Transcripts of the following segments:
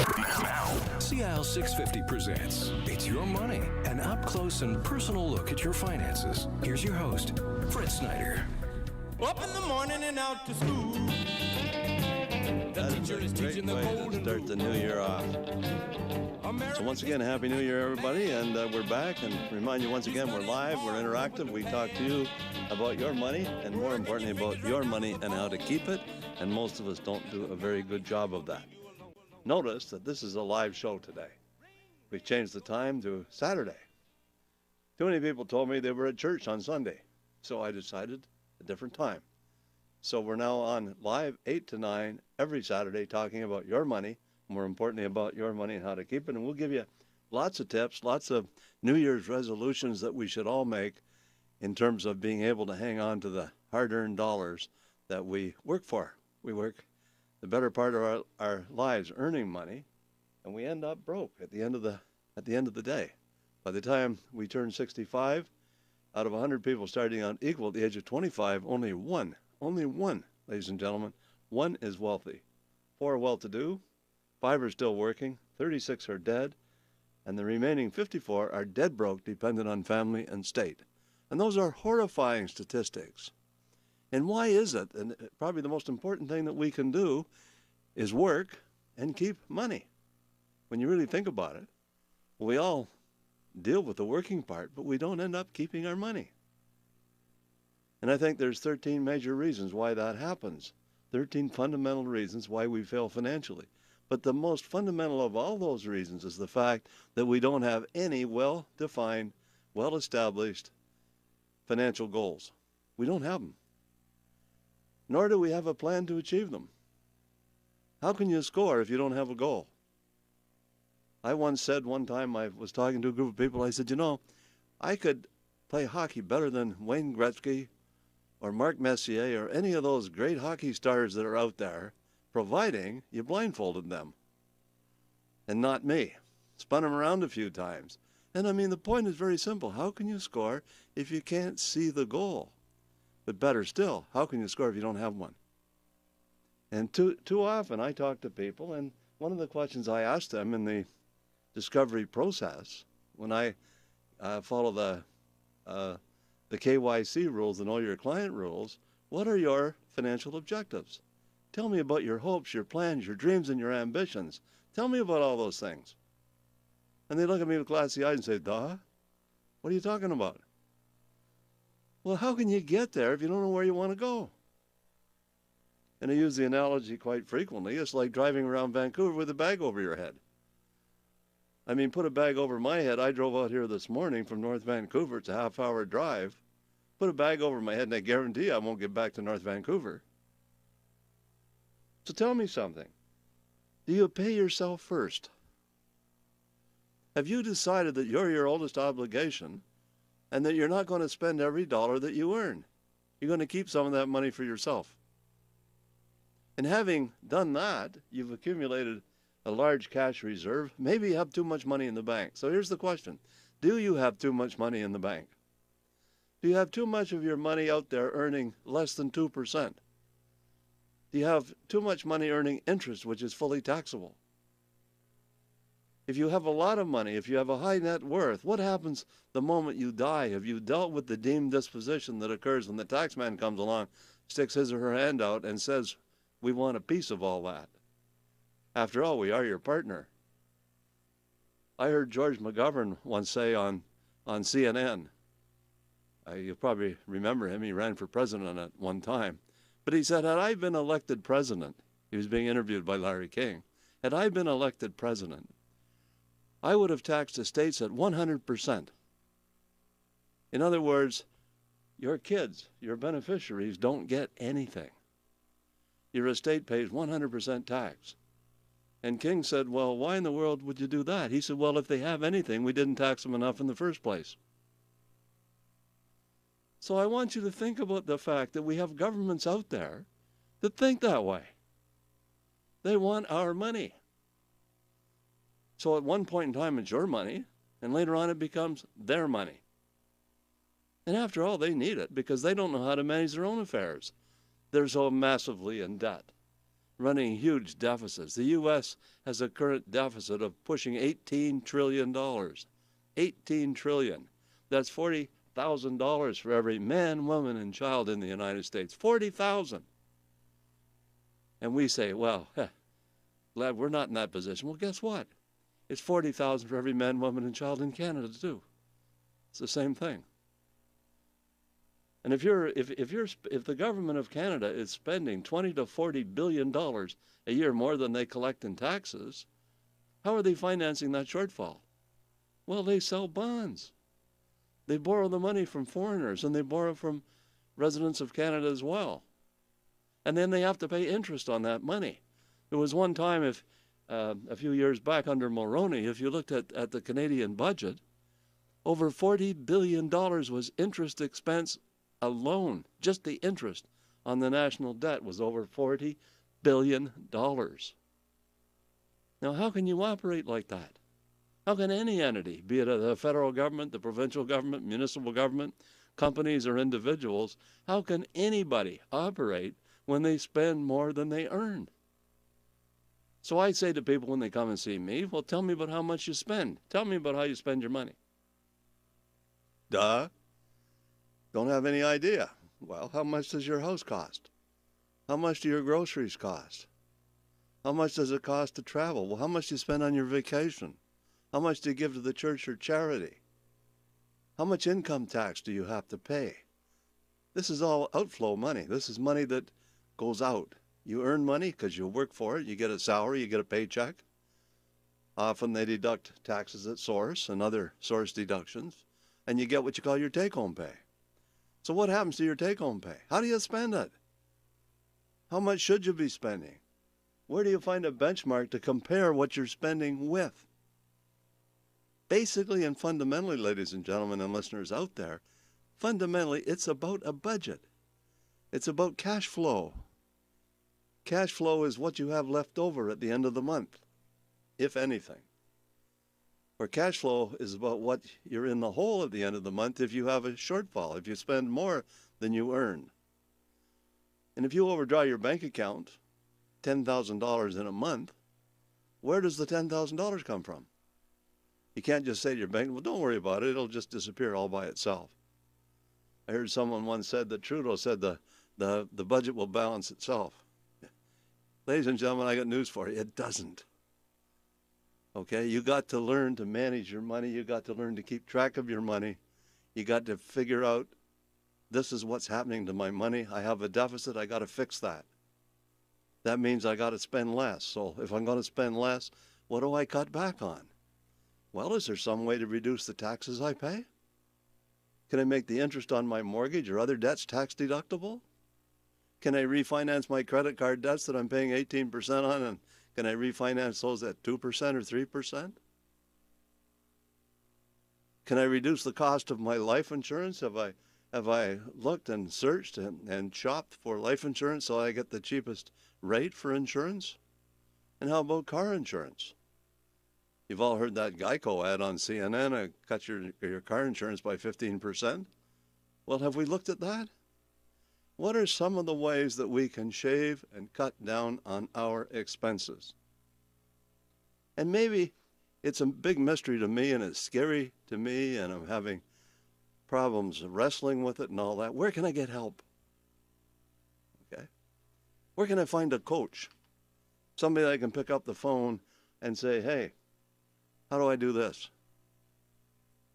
Now, CIL 650 presents It's Your Money, an up-close and personal look at your finances. Here's your host, Fred Snyder. Up in the morning and out to school. That is a great way to start the new year off. So once again, Happy New Year, everybody, and we're back. And remind you once again, we're live, we're interactive. We talk to you about your money, and more importantly, about your money and how to keep it. And most of us don't do a very good job of that. Notice that this is a live show today. We've changed the time to Saturday. Too many people told me they were at church on Sunday, so I decided a different time. So we're now on live 8 to 9 every Saturday talking about your money, more importantly about your money and how to keep it. And we'll give you lots of tips, lots of New Year's resolutions that we should all make in terms of being able to hang on to the hard-earned dollars that we work for. We work the better part of our lives earning money, and we end up broke at the end of the day. By the time we turn 65, out of 100 people starting out equal at the age of 25, only one, ladies and gentlemen, one is wealthy. 4 are well-to-do, 5 are still working, 36 are dead, and the remaining 54 are dead broke, dependent on family and state. And those are horrifying statistics. And why is it? And probably the most important thing that we can do is work and keep money. When you really think about it, we all deal with the working part, but we don't end up keeping our money. And I think there's 13 major reasons why that happens. 13 fundamental reasons why we fail financially. But the most fundamental of all those reasons is the fact that we don't have any well-defined, well-established financial goals. We don't have them. Nor do we have a plan to achieve them. How can you score if you don't have a goal? I once said one time, I was talking to a group of people, I said, you know, I could play hockey better than Wayne Gretzky or Mark Messier or any of those great hockey stars that are out there, providing you blindfolded them. And not me. Spun them around a few times. And I mean, the point is very simple. How can you score if you can't see the goal? But better still, how can you score if you don't have one? And too often I talk to people, and one of the questions I ask them in the discovery process, when I follow the KYC rules, the Know Your Client rules, what are your financial objectives? Tell me about your hopes, your plans, your dreams, and your ambitions. Tell me about all those things. And they look at me with glassy eyes and say, duh, what are you talking about? Well, how can you get there if you don't know where you want to go? And I use the analogy quite frequently. It's like driving around Vancouver with a bag over your head. I mean, put a bag over my head. I drove out here this morning from North Vancouver. It's a half-hour drive. Put a bag over my head, and I guarantee I won't get back to North Vancouver. So tell me something. Do you pay yourself first? Have you decided that you're your oldest obligation and that you're not going to spend every dollar that you earn? You're going to keep some of that money for yourself. And having done that, you've accumulated a large cash reserve. Maybe you have too much money in the bank. So here's the question. Do you have too much money in the bank? Do you have too much of your money out there earning less than 2%? Do you have too much money earning interest, which is fully taxable? If you have a lot of money, if you have a high net worth, what happens the moment you die? Have you dealt with the deemed disposition that occurs when the tax man comes along, sticks his or her hand out, and says, we want a piece of all that? After all, we are your partner. I heard George McGovern once say on CNN, you probably remember him, he ran for president at one time, but he said, had I been elected president, he was being interviewed by Larry King, had I been elected president, I would have taxed estates at 100%. In other words, your kids, your beneficiaries, don't get anything. Your estate pays 100% tax. And King said, well, why in the world would you do that? He said, well, if they have anything, we didn't tax them enough in the first place. So I want you to think about the fact that we have governments out there that think that way. They want our money. So at one point in time, it's your money, and later on it becomes their money. And after all, they need it because they don't know how to manage their own affairs. They're so massively in debt. running huge deficits. The U.S. has a current deficit of pushing $18 trillion. $18 trillion. That's $40,000 for every man, woman, and child in the United States. 40,000. And we say, well, glad we're not in that position. Well, guess what? It's 40,000 for every man, woman, and child in Canada, too. It's the same thing. And if the government of Canada is spending $20 to $40 billion a year more than they collect in taxes, how are they financing that shortfall? Well, they sell bonds. They borrow the money from foreigners, and they borrow from residents of Canada as well. And then they have to pay interest on that money. There was one time, a few years back under Mulroney, if you looked at the Canadian budget, over $40 billion was interest expense alone. Just the interest on the national debt was over $40 billion. Now, how can you operate like that? How can any entity, be it the federal government, the provincial government, municipal government, companies, or individuals, how can anybody operate when they spend more than they earn? So I say to people when they come and see me, well, tell me about how much you spend. Tell me about how you spend your money. Duh. Don't have any idea. Well, how much does your house cost? How much do your groceries cost? How much does it cost to travel? Well, how much do you spend on your vacation? How much do you give to the church or charity? How much income tax do you have to pay? This is all outflow money. This is money that goes out. You earn money because you work for it. You get a salary, you get a paycheck. Often they deduct taxes at source and other source deductions, and you get what you call your take-home pay. So what happens to your take-home pay? How do you spend it? How much should you be spending? Where do you find a benchmark to compare what you're spending with? Basically and fundamentally, ladies and gentlemen and listeners out there, fundamentally it's about a budget. It's about cash flow. Cash flow is what you have left over at the end of the month, if anything. Or cash flow is about what you're in the hole at the end of the month if you have a shortfall, if you spend more than you earn. And if you overdraw your bank account $10,000 in a month, where does the $10,000 come from? You can't just say to your bank, well, don't worry about it. It'll just disappear all by itself. I heard someone once said that Trudeau said the budget will balance itself. Ladies and gentlemen, I got news for you. It doesn't. Okay? You got to learn to manage your money. You got to learn to keep track of your money. You got to figure out, this is what's happening to my money. I have a deficit. I got to fix that. That means I got to spend less. So if I'm going to spend less, what do I cut back on? Well, is there some way to reduce the taxes I pay? Can I make the interest on my mortgage or other debts tax deductible? Can I refinance my credit card debts that I'm paying 18% on, and can I refinance those at 2% or 3%? Can I reduce the cost of my life insurance? Have I looked and searched and shopped for life insurance so I get the cheapest rate for insurance? And how about car insurance? You've all heard that Geico ad on CNN, cut your car insurance by 15%. Well, have we looked at that? What are some of the ways that we can shave and cut down on our expenses? And maybe it's a big mystery to me and it's scary to me and I'm having problems wrestling with it and all that. Where can I get help? Okay. Where can I find a coach? Somebody that can pick up the phone and say, hey, how do I do this?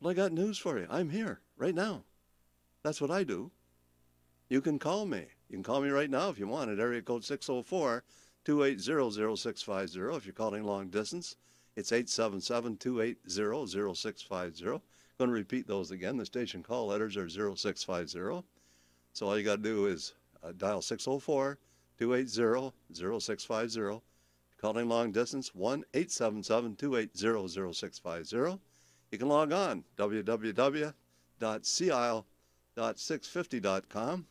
Well, I got news for you. I'm here right now. That's what I do. You can call me. You can call me right now if you want at area code 604-280-0650. If you're calling long distance, it's 877-280-0650. Going to repeat those again. The station call letters are 0650. So all you got to do is dial 604-280-0650. Calling long distance, 1-877-280-0650. You can log on, www.cisle.650.com.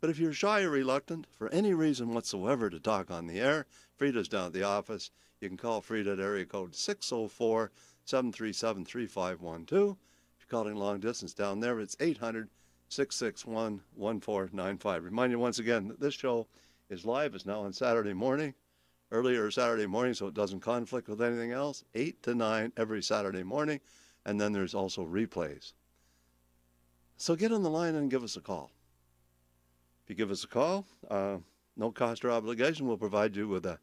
But if you're shy or reluctant, for any reason whatsoever, to talk on the air, Frida's down at the office. You can call Frida at area code 604-737-3512. If you're calling long distance down there, it's 800-661-1495. Remind you once again that this show is live. It's now on Saturday morning earlier Saturday morning so it doesn't conflict with anything else. 8 to 9 every Saturday morning. And then there's also replays. So get on the line and give us a call. If you give us a call, no cost or obligation, we'll provide you with a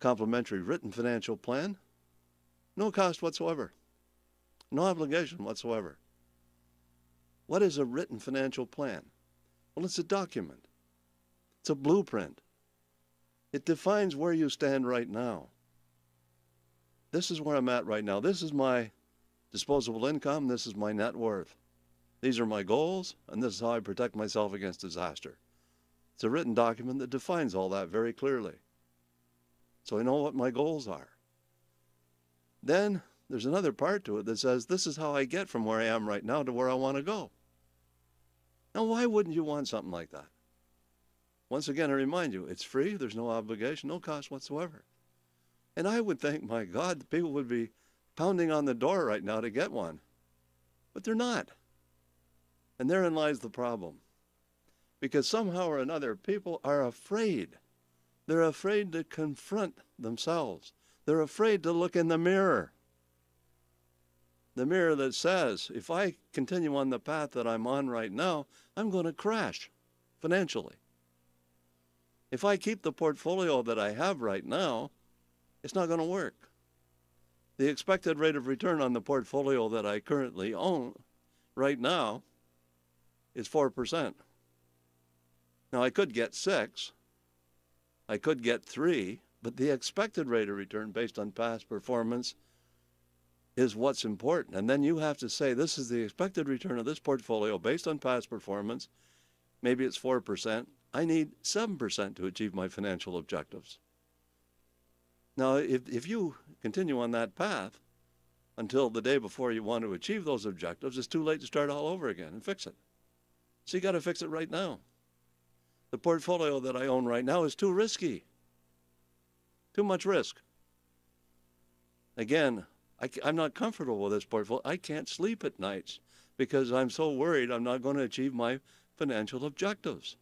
complimentary written financial plan. No cost whatsoever. No obligation whatsoever. What is a written financial plan? Well, it's a document. It's a blueprint. It defines where you stand right now. This is where I'm at right now. This is my disposable income. This is my net worth. These are my goals, and this is how I protect myself against disaster. It's a written document that defines all that very clearly. So I know what my goals are. Then there's another part to it that says, this is how I get from where I am right now to where I want to go. Now, why wouldn't you want something like that? Once again, I remind you, it's free. There's no obligation, no cost whatsoever. And I would think, my God, the people would be pounding on the door right now to get one. But they're not. And therein lies the problem. Because somehow or another, people are afraid. They're afraid to confront themselves. They're afraid to look in the mirror. The mirror that says, if I continue on the path that I'm on right now, I'm going to crash financially. If I keep the portfolio that I have right now, it's not going to work. The expected rate of return on the portfolio that I currently own right now is 4%. Now, I could get 6, I could get 3, but the expected rate of return based on past performance is what's important. And then you have to say, this is the expected return of this portfolio based on past performance. Maybe it's 4%. I need 7% to achieve my financial objectives. Now, if you continue on that path until the day before you want to achieve those objectives, it's too late to start all over again and fix it. So you got to fix it right now. The portfolio that I own right now is too risky. Too much risk. Again, I'm not comfortable with this portfolio. I can't sleep at nights because I'm so worried I'm not going to achieve my financial objectives.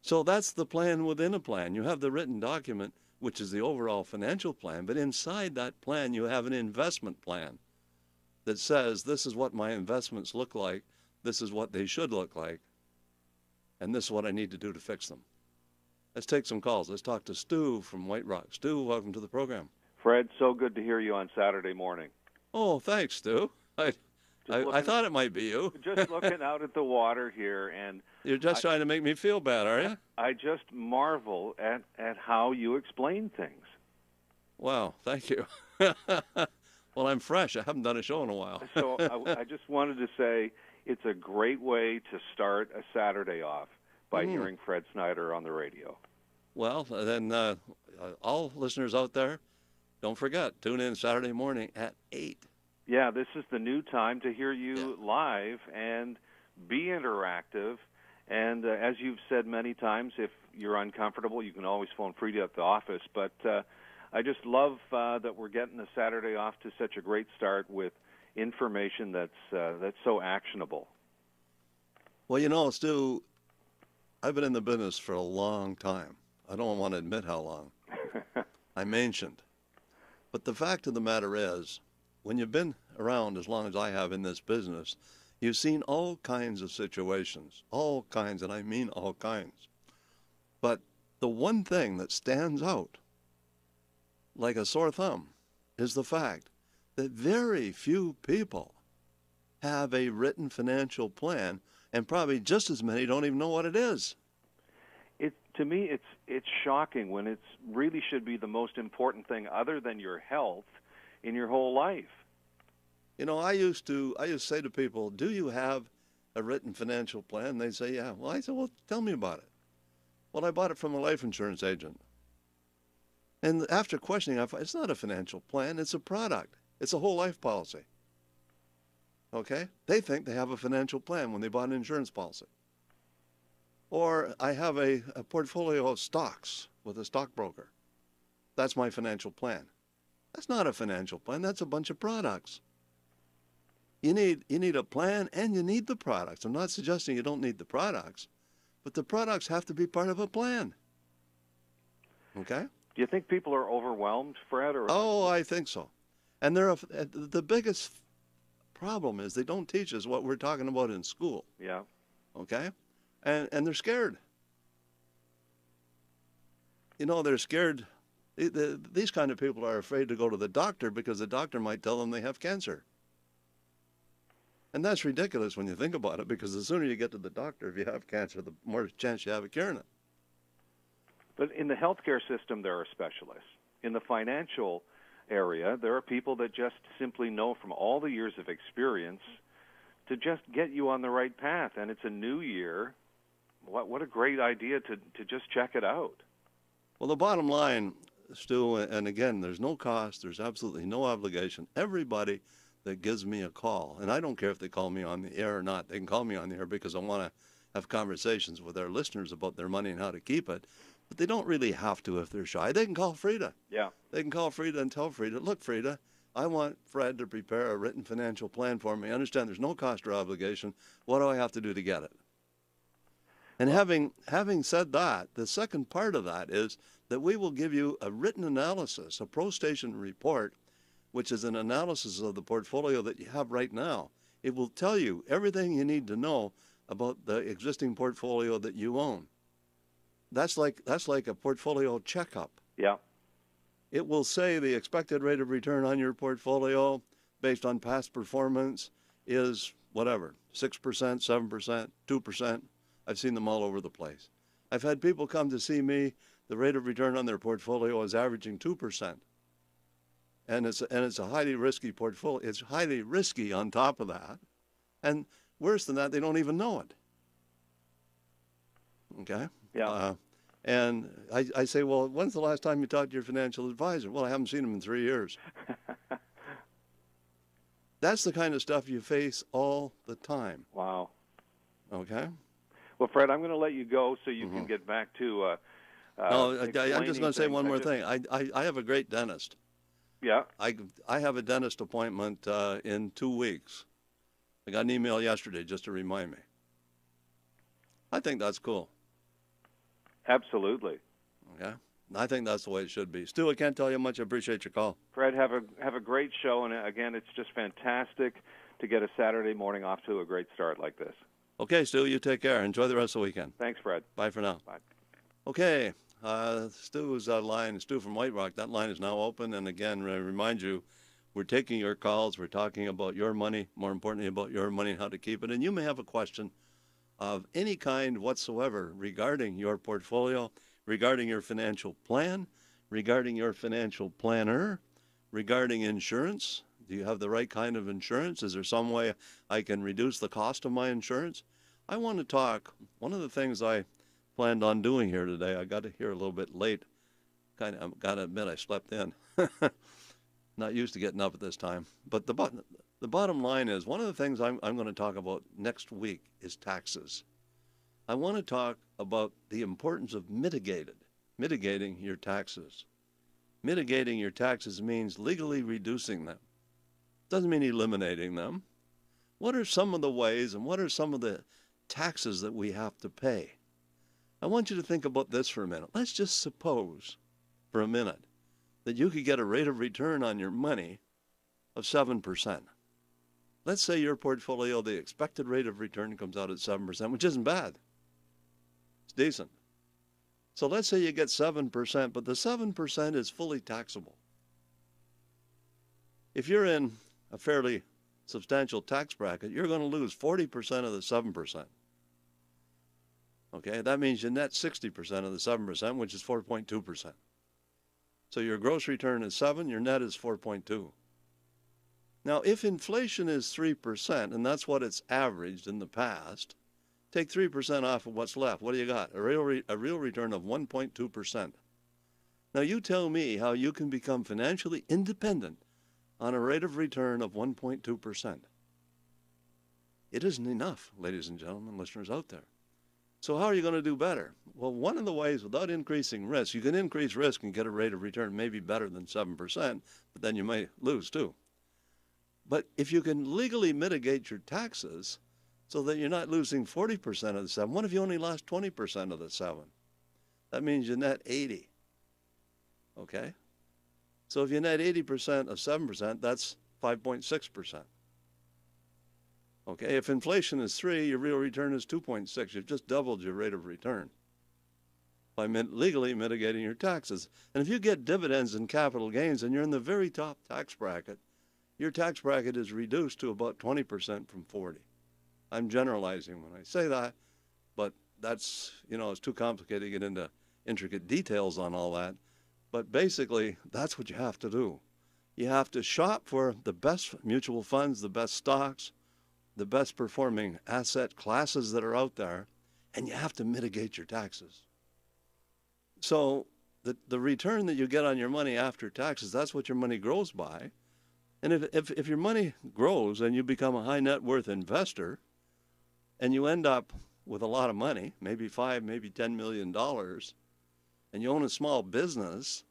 So that's the plan within a plan. You have the written document, which is the overall financial plan, but inside that plan you have an investment plan that says this is what my investments look like, this is what they should look like, and this is what I need to do to fix them. Let's take some calls. Let's talk to Stu from White Rock. Stu, welcome to the program. Fred, so good to hear you on Saturday morning. Oh, thanks, Stu. I thought it might be you. Just looking out at the water here, and you're just trying to make me feel bad, are you? I just marvel at how you explain things. Wow, thank you. Well, I'm fresh. I haven't done a show in a while. So I just wanted to say it's a great way to start a Saturday off by hearing Fred Snyder on the radio. Well, then all listeners out there, don't forget, tune in Saturday morning at 8. Yeah, this is the new time to hear you live and be interactive. And as you've said many times, if you're uncomfortable, you can always phone Frida at the office. But I just love that we're getting the Saturday off to such a great start with information that's so actionable. Well, you know, Stu, I've been in the business for a long time. I don't want to admit how long. I'm ancient. But the fact of the matter is, when you've been around as long as I have in this business, you've seen all kinds of situations, all kinds, and I mean all kinds. But the one thing that stands out like a sore thumb is the fact that very few people have a written financial plan, and probably just as many don't even know what it is. To me, it's shocking when it really should be the most important thing other than your health in your whole life. You know, I used to say to people, do you have a written financial plan? They'd say, yeah. Well, I said, well, tell me about it. Well, I bought it from a life insurance agent. And after questioning, I found it's not a financial plan. It's a product. It's a whole life policy. Okay? They think they have a financial plan when they bought an insurance policy. Or I have a portfolio of stocks with a stockbroker. That's my financial plan. That's not a financial plan. That's a bunch of products. You need a plan and you need the products. I'm not suggesting you don't need the products, but the products have to be part of a plan. Okay? Do you think people are overwhelmed, Fred? Or Oh, I think so. And the biggest problem is they don't teach us what we're talking about in school. Yeah. Okay? And they're scared. You know, they're scared. These kind of people are afraid to go to the doctor because the doctor might tell them they have cancer. And that's ridiculous when you think about it, because the sooner you get to the doctor if you have cancer, the more chance you have of curing it. But in the healthcare system, there are specialists. In the financial area, there are people that just simply know from all the years of experience to just get you on the right path. And it's a new year. What a great idea to just check it out. Well, the bottom line, Stu, and again, there's no cost, there's absolutely no obligation. Everybody that gives me a call, and I don't care if they call me on the air or not, they can call me on the air because I want to have conversations with our listeners about their money and how to keep it. But they don't really have to if they're shy. They can call Frida. Yeah. They can call Frida and tell Frida, look, Frida, I want Fred to prepare a written financial plan for me. I understand there's no cost or obligation. What do I have to do to get it? And having said that, the second part of that is that we will give you a written analysis, a ProStation report, which is an analysis of the portfolio that you have right now. It will tell you everything you need to know about the existing portfolio that you own. That's like a portfolio checkup. Yeah. It will say the expected rate of return on your portfolio based on past performance is whatever, 6%, 7%, 2%. I've seen them all over the place. I've had people come to see me, the rate of return on their portfolio is averaging 2%. And it's a highly risky portfolio. It's highly risky on top of that. And worse than that, they don't even know it. Okay? Yeah. And I say, well, when's the last time you talked to your financial advisor? Well, I haven't seen him in 3 years. That's the kind of stuff you face all the time. Wow. Okay? Well, Fred, I'm going to let you go so you can get back to no, I'm just going to say one more thing. I have a great dentist. Yeah. I have a dentist appointment in 2 weeks. I got an email yesterday just to remind me. I think that's cool. Absolutely. Okay. I think that's the way it should be. Stu, I can't tell you how much I appreciate your call. Fred, have a great show, and again, it's just fantastic to get a Saturday morning off to a great start like this. Okay, Stu, you take care. Enjoy the rest of the weekend. Thanks, Fred. Bye for now. Bye. Okay, Stu's line, Stu from White Rock, that line is now open. And again, I remind you, we're taking your calls. We're talking about your money, more importantly about your money and how to keep it. And you may have a question of any kind whatsoever regarding your portfolio, regarding your financial plan, regarding your financial planner, regarding insurance. Do you have the right kind of insurance? Is there some way I can reduce the cost of my insurance? I want to talk. One of the things I planned on doing here today, I got here a little bit late. I've got to admit I slept in. Not used to getting up at this time. But the bottom line is, one of the things I'm going to talk about next week is taxes. I want to talk about the importance of mitigating your taxes. Mitigating your taxes means legally reducing them. Doesn't mean eliminating them. What are some of the ways and what are some of the taxes that we have to pay? I want you to think about this for a minute. Let's just suppose for a minute that you could get a rate of return on your money of 7%. Let's say your portfolio, the expected rate of return comes out at 7%, which isn't bad. It's decent. So let's say you get 7%, but the 7% is fully taxable. If you're in a fairly substantial tax bracket, you're going to lose 40% of the 7%. Okay, that means you net 60% of the 7%, which is 4.2%. So your gross return is 7, your net is 4.2. Now, if inflation is 3%, and that's what it's averaged in the past, take 3% off of what's left. What do you got? A real return of 1.2%. Now, you tell me how you can become financially independent on a rate of return of 1.2%. It isn't enough, ladies and gentlemen, listeners out there. So how are you going to do better? Well, one of the ways, without increasing risk, you can increase risk and get a rate of return maybe better than 7%, but then you may lose too. But if you can legally mitigate your taxes so that you're not losing 40% of the 7, what if you only lost 20% of the 7? That means you net 80. Okay? So if you net 80% of 7%, that's 5.6%. Okay, if inflation is 3, your real return is 2.6. You've just doubled your rate of return by legally mitigating your taxes. And if you get dividends and capital gains and you're in the very top tax bracket, your tax bracket is reduced to about 20% from 40. I'm generalizing when I say that, but that's, it's too complicated to get into intricate details on all that. But basically, that's what you have to do. You have to shop for the best mutual funds, the best stocks, the best performing asset classes that are out there, and you have to mitigate your taxes. So the return that you get on your money after taxes, that's what your money grows by. And if your money grows and you become a high net worth investor and you end up with a lot of money, maybe $5, maybe $10 million, and you own a small business,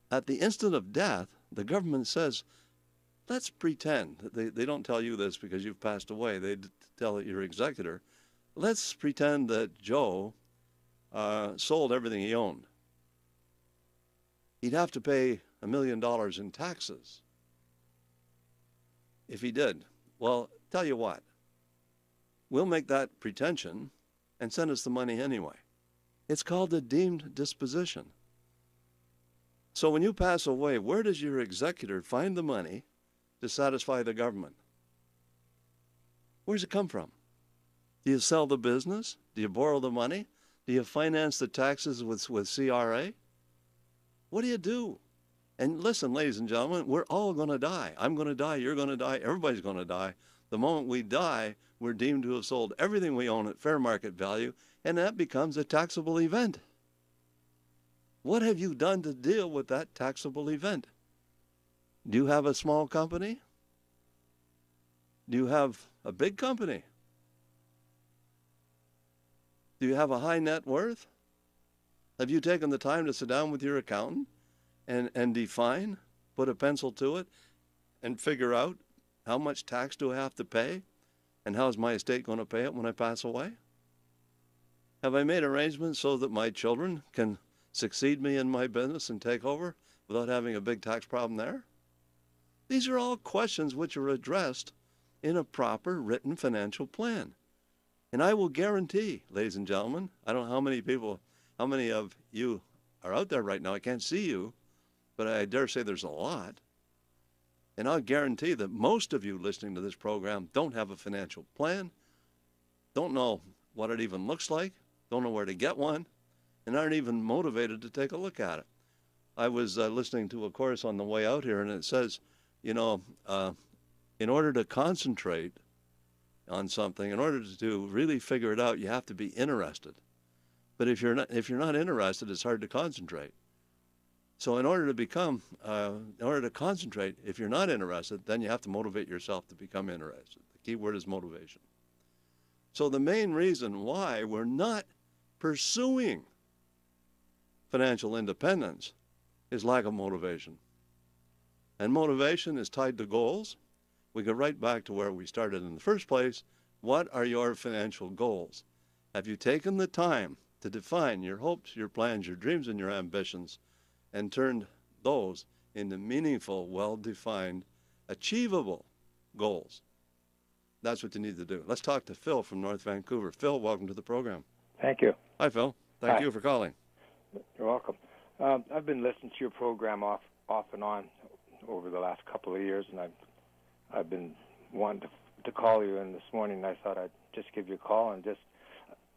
at the instant of death, the government says, let's pretend, they don't tell you this because you've passed away, they tell your executor, let's pretend that Joe sold everything he owned. He'd have to pay $1 million in taxes if he did. Well, tell you what, we'll make that pretension and send us the money anyway. It's called a deemed disposition. So when you pass away, where does your executor find the money to satisfy the government? Where does it come from? Do you sell the business? Do you borrow the money? Do you finance the taxes with CRA? What do you do? And listen, ladies and gentlemen, we're all going to die. I'm going to die. You're going to die. Everybody's going to die. The moment we die, we're deemed to have sold everything we own at fair market value, and that becomes a taxable event. What have you done to deal with that taxable event? Do you have a small company? Do you have a big company? Do you have a high net worth? Have you taken the time to sit down with your accountant and define, put a pencil to it, and figure out how much tax do I have to pay? And how is my estate going to pay it when I pass away? Have I made arrangements so that my children can succeed me in my business and take over without having a big tax problem there? These are all questions which are addressed in a proper written financial plan. And I will guarantee, ladies and gentlemen, I don't know how many of you are out there right now. I can't see you, but I dare say there's a lot. And I'll guarantee that most of you listening to this program don't have a financial plan, don't know what it even looks like, don't know where to get one, and aren't even motivated to take a look at it. I was listening to a course on the way out here, and it says, in order to concentrate on something, in order to really figure it out, you have to be interested. But if you're not interested, it's hard to concentrate. So in order to concentrate, if you're not interested, then you have to motivate yourself to become interested. The key word is motivation. So the main reason why we're not pursuing financial independence is lack of motivation. And motivation is tied to goals. We go right back to where we started in the first place. What are your financial goals? Have you taken the time to define your hopes, your plans, your dreams, and your ambitions, and turned those into meaningful, well-defined, achievable goals? That's what you need to do. Let's talk to Phil from North Vancouver. Phil, welcome to the program. Thank you. Hi, Phil. Thank you for calling. You're welcome. I've been listening to your program off and on over the last couple of years, and I've been wanting to call you, and this morning I thought I'd just give you a call. And just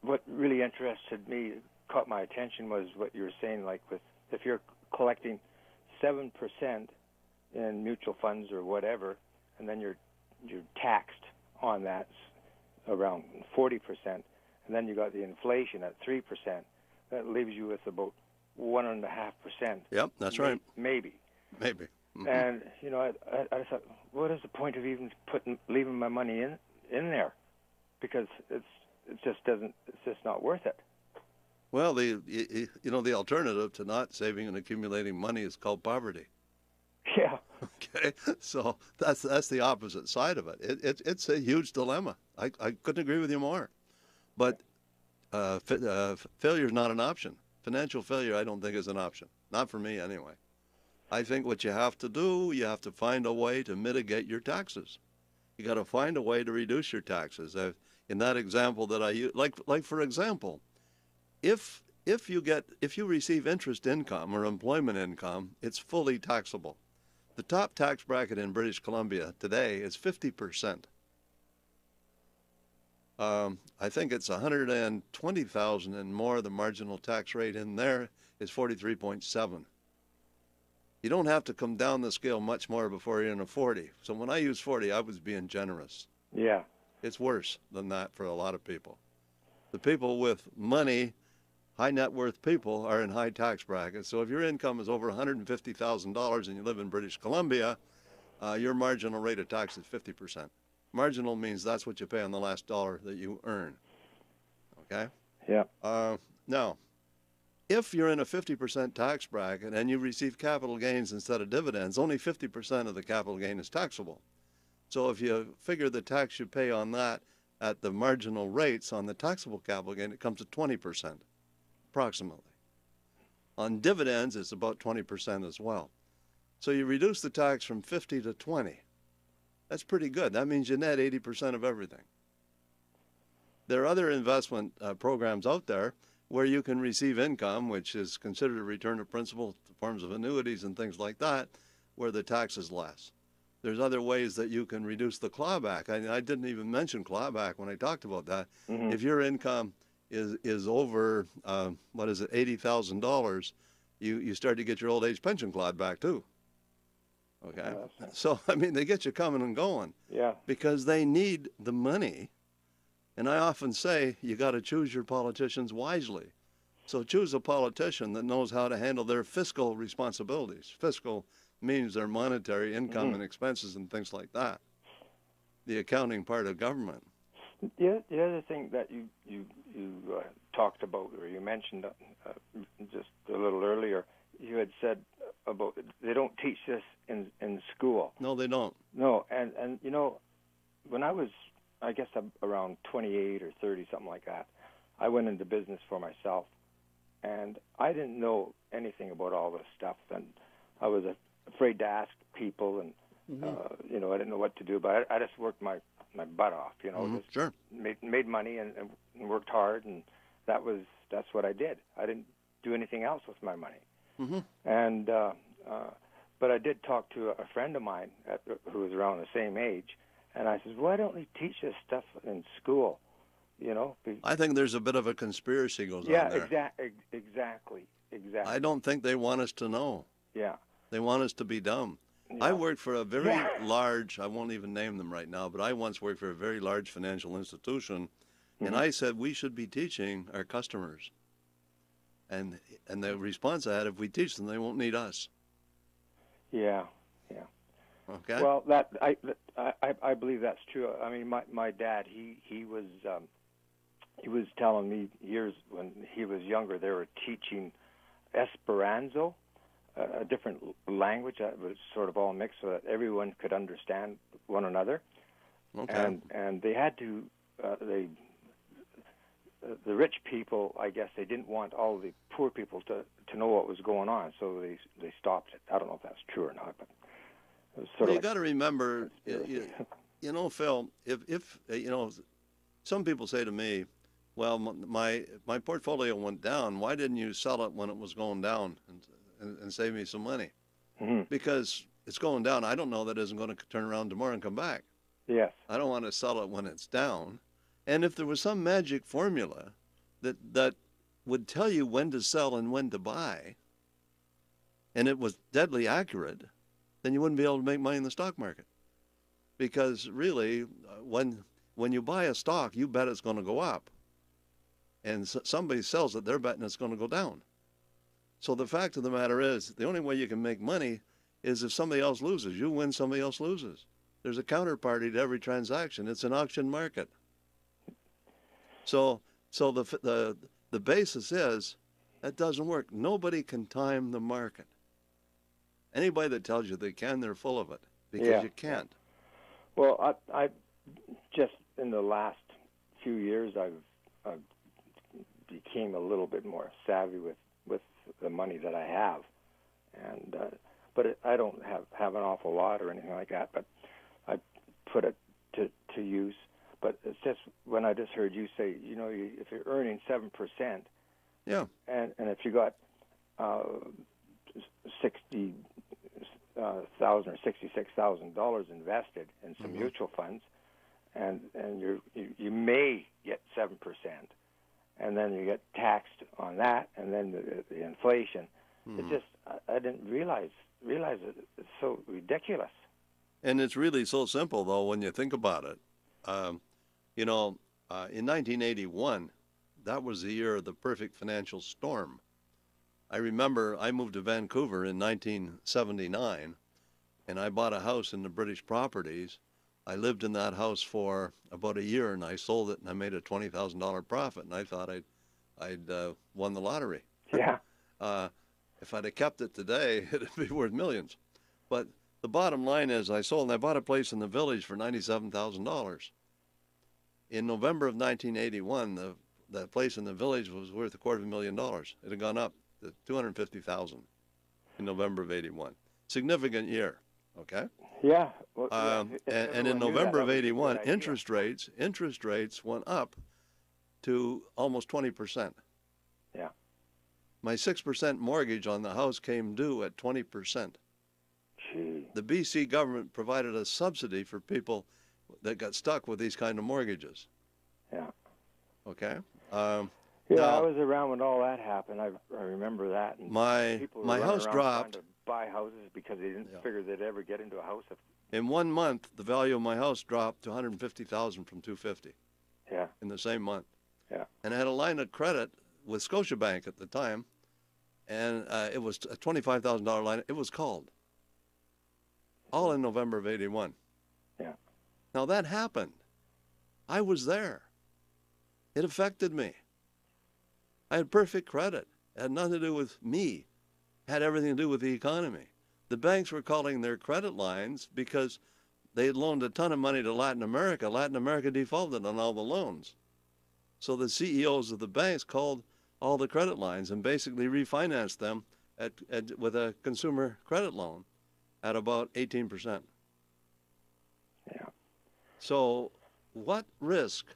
what really interested me, caught my attention, was what you were saying, like if you're collecting 7% in mutual funds or whatever, and then you're taxed on that around 40%, and then you got the inflation at 3%, that leaves you with about 1.5%. Yep, that's right. Maybe. Mm-hmm. And I thought, what is the point of even leaving my money in there? Because it's just not worth it. Well, the alternative to not saving and accumulating money is called poverty. Yeah. Okay, so that's the opposite side of it. It's a huge dilemma. I couldn't agree with you more. But failure is not an option. Financial failure, I don't think, is an option. Not for me, anyway. I think what you have to do, you have to find a way to mitigate your taxes. You got to find a way to reduce your taxes. In that example that I use, like for example, if you receive interest income or employment income, it's fully taxable. The top tax bracket in British Columbia today is 50%. I think it's 120,000 and more. The marginal tax rate in there is 43.7. You don't have to come down the scale much more before you're in a 40. So when I use 40, I was being generous. Yeah. It's worse than that for a lot of people. The people with money, high net worth people, are in high tax brackets. So if your income is over $150,000 and you live in British Columbia, your marginal rate of tax is 50%. Marginal means that's what you pay on the last dollar that you earn. Okay? Yeah. Now, if you're in a 50% tax bracket and you receive capital gains instead of dividends, only 50% of the capital gain is taxable. So if you figure the tax you pay on that at the marginal rates on the taxable capital gain, it comes to 20%, approximately. On dividends, it's about 20% as well. So you reduce the tax from 50 to 20. That's pretty good. That means you net 80% of everything. There are other investment programs out there where you can receive income, which is considered a return of principal, forms of annuities and things like that, where the tax is less. There's other ways that you can reduce the clawback. I didn't even mention clawback when I talked about that. Mm-hmm. If your income is over, $80,000, you start to get your old age pension clawed back too. Okay? So, I mean, they get you coming and going. Yeah. Because they need the money. And I often say you got to choose your politicians wisely. So choose a politician that knows how to handle their fiscal responsibilities. Fiscal means their monetary income and expenses and things like that. The accounting part of government. Yeah, the other thing that you talked about, or you mentioned just a little earlier, you had said about they don't teach this in school. No, they don't. No, and you know, when I was, I guess, around 28 or 30, something like that, I went into business for myself, and I didn't know anything about all this stuff, and I was afraid to ask people, and you know, I didn't know what to do, but I just worked my butt off, you know, just sure. made money and worked hard, and that's what I did. I didn't do anything else with my money. Mm-hmm. And but I did talk to a friend of mine who was around the same age, and I said, why don't we teach this stuff in school? You know, I think there's a bit of a conspiracy goes on there. Yeah, exactly. I don't think they want us to know. Yeah. They want us to be dumb. Yeah. I worked for a very large, I won't even name them right now, but I once worked for a very large financial institution, and I said we should be teaching our customers. And the response I had, if we teach them, they won't need us. Yeah. Okay. Well, I believe that's true. I mean, my dad, he was telling me years when he was younger, they were teaching Esperanto, a different language that was sort of all mixed so that everyone could understand one another. Okay. And they had to the rich people, I guess, they didn't want all the poor people to know what was going on, so they stopped it. I don't know if that's true or not, but it was sort of. You got to remember, you know, Phil. If you know, some people say to me, "Well, my portfolio went down. Why didn't you sell it when it was going down and save me some money?" Mm-hmm. Because it's going down. I don't know that isn't going to turn around tomorrow and come back. Yes. I don't want to sell it when it's down. And if there was some magic formula that would tell you when to sell and when to buy, and it was deadly accurate, then you wouldn't be able to make money in the stock market. Because really, when you buy a stock, you bet it's going to go up. And somebody sells it, they're betting it's going to go down. So the fact of the matter is, the only way you can make money is if somebody else loses. You win, somebody else loses. There's a counterparty to every transaction. It's an auction market. So the basis is that doesn't work. Nobody can time the market. Anybody that tells you they can, they're full of it, because you can't. Well, I just in the last few years, I've became a little bit more savvy with the money that I have, and but I don't have an awful lot or anything like that. But I put it to use. But it's just when I just heard you say, if you're earning 7%, Yeah. and if you got 60,000 or $66,000 invested in some mutual funds, and you may get 7%, and then you get taxed on that, and then the inflation. It just I didn't realize it's so ridiculous. And it's really so simple, though, when you think about it. In 1981, that was the year of the perfect financial storm. I remember I moved to Vancouver in 1979, and I bought a house in the British Properties. I lived in that house for about a year, and I sold it, and I made a $20,000 profit, and I thought I'd won the lottery. Yeah. If I'd have kept it today, it'd be worth millions. But the bottom line is I sold, and I bought a place in the Village for $97,000. In November of 1981, the place in the Village was worth $250,000. It had gone up to $250,000 in November of 81. Significant year, okay? Yeah. Well, and in November of 81, interest rates went up to almost 20%. Yeah. My 6% mortgage on the house came due at 20%. Gee. The BC government provided a subsidy for people that got stuck with these kind of mortgages. Yeah. Okay. Yeah, now, I was around when all that happened. I remember that. And my people were my running house around dropped. trying to buy houses because they didn't figure they'd ever get into a house. In 1 month, the value of my house dropped to $150,000 from $250,000. Yeah. In the same month. Yeah. And I had a line of credit with Scotiabank at the time, and it was a $25,000 line. It was called. All in November of 81. Yeah. Now that happened. I was there. It affected me. I had perfect credit. It had nothing to do with me. It had everything to do with the economy. The banks were calling their credit lines because they had loaned a ton of money to Latin America. Latin America defaulted on all the loans. So the CEOs of the banks called all the credit lines and basically refinanced them with a consumer credit loan at about 18%. Yeah. So what risk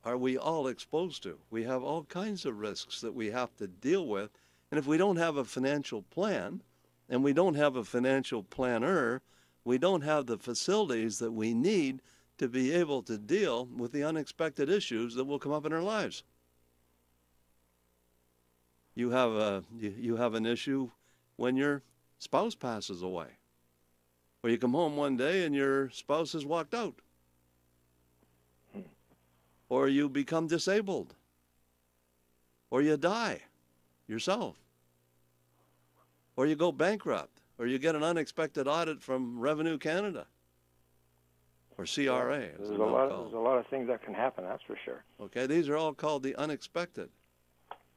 are we all exposed to? We have all kinds of risks that we have to deal with. And if we don't have a financial plan, and we don't have a financial planner, we don't have the facilities that we need to be able to deal with the unexpected issues that will come up in our lives. You have an issue when your spouse passes away, or you come home one day and your spouse has walked out, or you become disabled, or you die yourself, or you go bankrupt, or you get an unexpected audit from Revenue Canada, or CRA. There's a lot of things that can happen, that's for sure. Okay, these are all called the unexpected.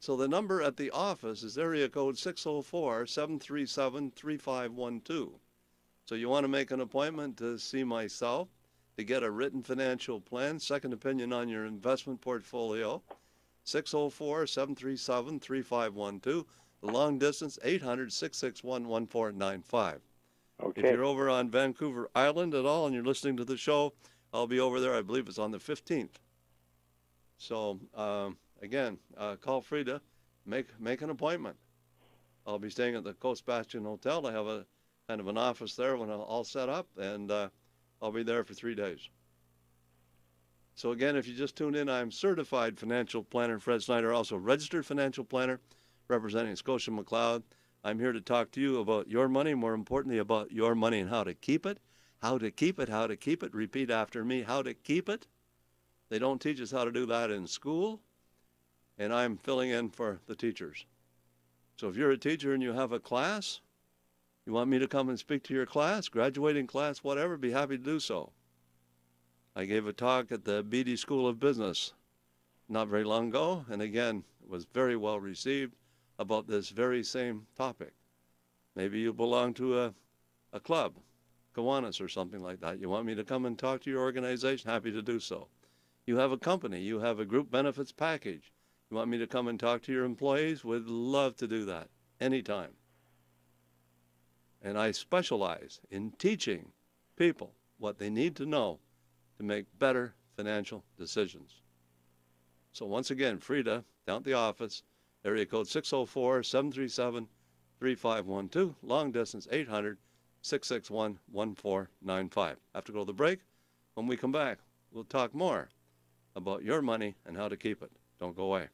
So the number at the office is area code 604-737-3512. So you want to make an appointment to see myself, to get a written financial plan, second opinion on your investment portfolio, 604-737-3512. The long distance, 800-661-1495. Okay. If you're over on Vancouver Island at all and you're listening to the show, I'll be over there. I believe it's on the 15th. So, again, call Frida, make an appointment. I'll be staying at the Coast Bastion Hotel. I have a kind of an office there when I'm all set up, and I'll be there for 3 days. So again, if you just tuned in, I'm certified financial planner Fred Snyder, also registered financial planner representing Scotia McLeod. I'm here to talk to you about your money, more importantly about your money and how to keep it, how to keep it, how to keep it. Repeat after me, how to keep it. They don't teach us how to do that in school, and I'm filling in for the teachers. So if you're a teacher and you have a class, you want me to come and speak to your class, graduating class, whatever, be happy to do so. I gave a talk at the BD School of Business not very long ago, and again, it was very well received about this very same topic. Maybe you belong to a club, Kiwanis or something like that. You want me to come and talk to your organization? Happy to do so. You have a company, you have a group benefits package. You want me to come and talk to your employees? Would love to do that anytime. And I specialize in teaching people what they need to know to make better financial decisions. So once again, Frida, down at the office, area code 604-737-3512, long distance 800-661-1495. Have to go to the break. When we come back, we'll talk more about your money and how to keep it. Don't go away.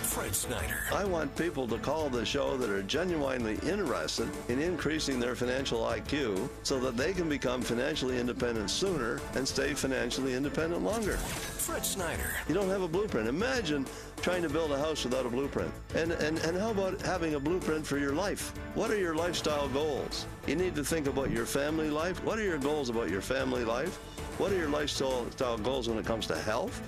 Fred Snyder. I want people to call the show that are genuinely interested in increasing their financial IQ so that they can become financially independent sooner and stay financially independent longer. Fred Snyder. You don't have a blueprint. Imagine trying to build a house without a blueprint. And how about having a blueprint for your life? What are your lifestyle goals? You need to think about your family life. What are your goals about your family life? What are your lifestyle goals when it comes to health?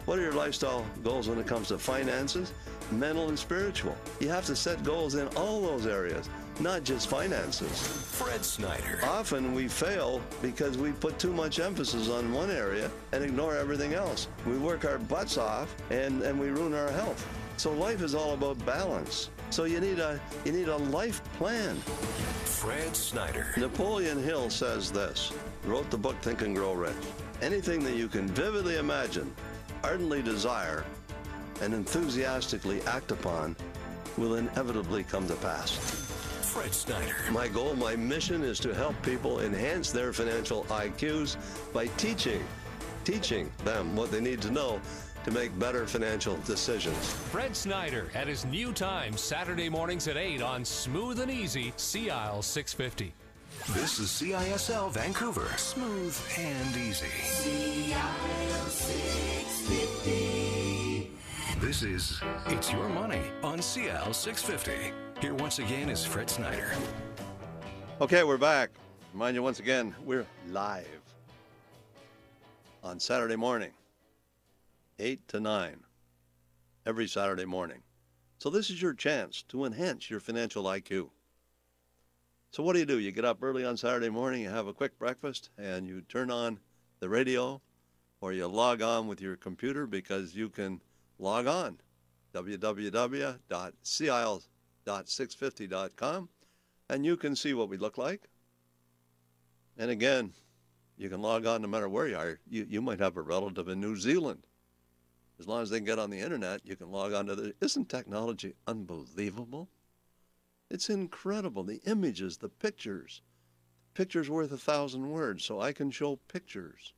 What are your lifestyle goals when it comes to finances, mental and spiritual? You have to set goals in all those areas, not just finances. Fred Snyder. Often we fail because we put too much emphasis on one area and ignore everything else. We work our butts off and we ruin our health. So life is all about balance. So you need a life plan. Fred Snyder. Napoleon Hill says this, wrote the book Think and Grow Rich. Anything that you can vividly imagine, ardently desire, and enthusiastically act upon will inevitably come to pass. Fred Snyder. My goal, my mission is to help people enhance their financial IQs by teaching them what they need to know to make better financial decisions. Fred Snyder at his new time, Saturday mornings at 8 on Smooth and Easy, CIL 650. This is CISL Vancouver. Smooth and easy. CIL 650. This is It's Your Money on CIL 650. Here once again is Fred Snyder. Okay, we're back. Remind you once again, we're live on Saturday morning, 8 to 9, every Saturday morning. So this is your chance to enhance your financial IQ. So what do? You get up early on Saturday morning, you have a quick breakfast, and you turn on the radio, or you log on with your computer because you can log on, www.cil.650.com, and you can see what we look like. And again, you can log on no matter where you are. You might have a relative in New Zealand. As long as they can get on the internet, you can log on to the... Isn't technology unbelievable? It's incredible. The images, the pictures. Pictures worth 1,000 words, so I can show pictures.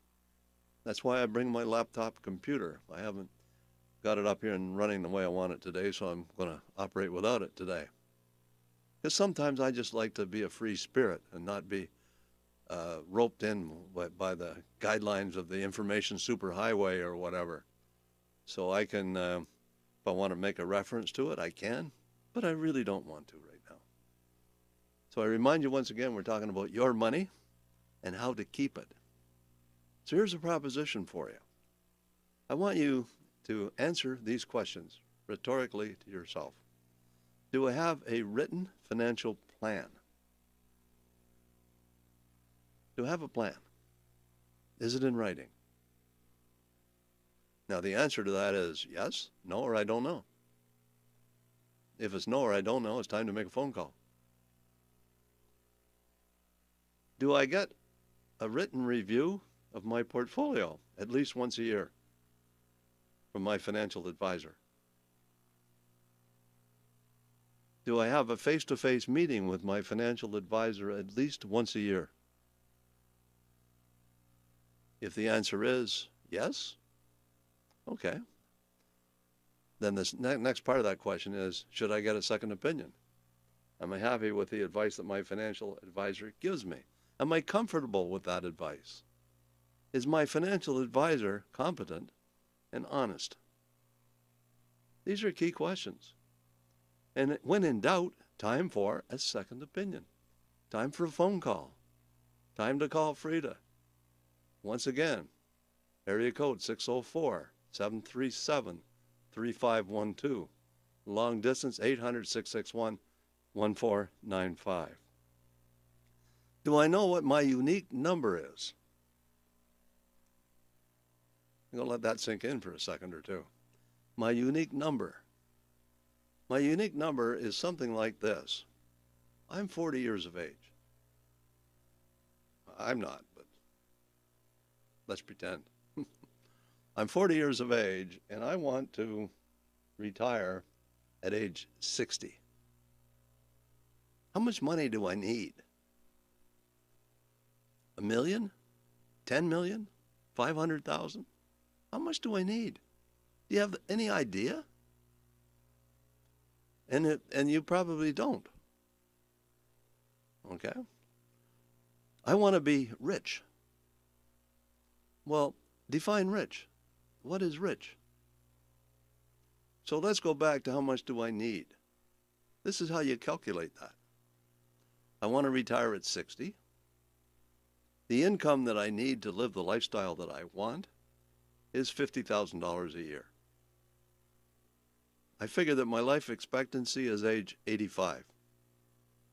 That's why I bring my laptop computer. I haven't got it up here and running the way I want it today, so I'm going to operate without it today. Because sometimes I just like to be a free spirit and not be roped in by the guidelines of the information superhighway or whatever. So I can, if I want to make a reference to it, I can, but I really don't want to right now. So I remind you once again, we're talking about your money and how to keep it. So here's a proposition for you. I want you to answer these questions rhetorically to yourself. Do I have a written financial plan? Do I have a plan? Is it in writing? Now, the answer to that is yes, no, or I don't know. If it's no or I don't know, it's time to make a phone call. Do I get a written review of my portfolio at least once a year from my financial advisor? Do I have a face-to-face meeting with my financial advisor at least once a year? If the answer is yes, okay. Then the next part of that question is, should I get a second opinion? Am I happy with the advice that my financial advisor gives me? Am I comfortable with that advice? Is my financial advisor competent and honest? These are key questions. And when in doubt, time for a second opinion. Time for a phone call. Time to call Frida. Once again, area code 604-737-3512. Long distance 800-661-1495. Do I know what my unique number is? I'm going to let that sink in for a second or two. my unique number. My unique number is something like this. I'm 40 years of age. I'm not, but let's pretend. I'm 40 years of age, and I want to retire at age 60. How much money do I need? $1 million? 10 million? 500,000? How much do I need? Do you have any idea? And you probably don't. Okay? I want to be rich. Well, define rich. What is rich? So let's go back to how much do I need? This is how you calculate that. I want to retire at 60. The income that I need to live the lifestyle that I want is $50,000 a year. I figure that my life expectancy is age 85.